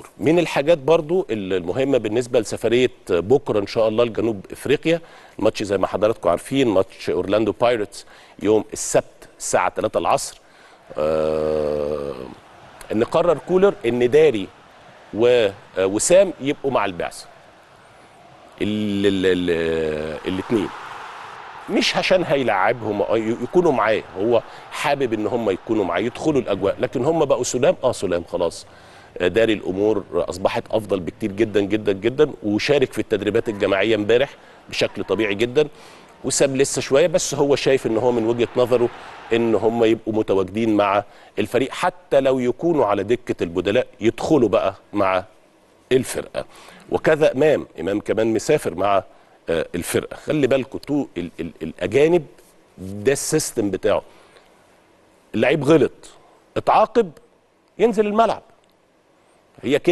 الامور. من الحاجات برضو المهمه بالنسبه لسفريه بكره ان شاء الله لجنوب افريقيا، الماتش زي ما حضراتكم عارفين ماتش اورلاندو بايرتس يوم السبت الساعه 3 العصر. ان قرر كولر ان داري ووسام يبقوا مع البعثه الاثنين، مش عشان هيلعبهم يكونوا معاه، هو حابب ان هم يكونوا معاه يدخلوا الاجواء، لكن هم بقوا سلام سلام خلاص. داري الامور اصبحت افضل بكتير جدا جدا جدا، وشارك في التدريبات الجماعيه امبارح بشكل طبيعي جدا. وساب لسه شويه، بس هو شايف ان هو من وجهه نظره ان هم يبقوا متواجدين مع الفريق، حتى لو يكونوا على دكه البدلاء يدخلوا بقى مع الفرقه. وكذا امام كمان مسافر مع الفرقه. خلي بالكم الاجانب ده السيستم بتاعه، اللعيب غلط اتعاقب ينزل الملعب، هي كده.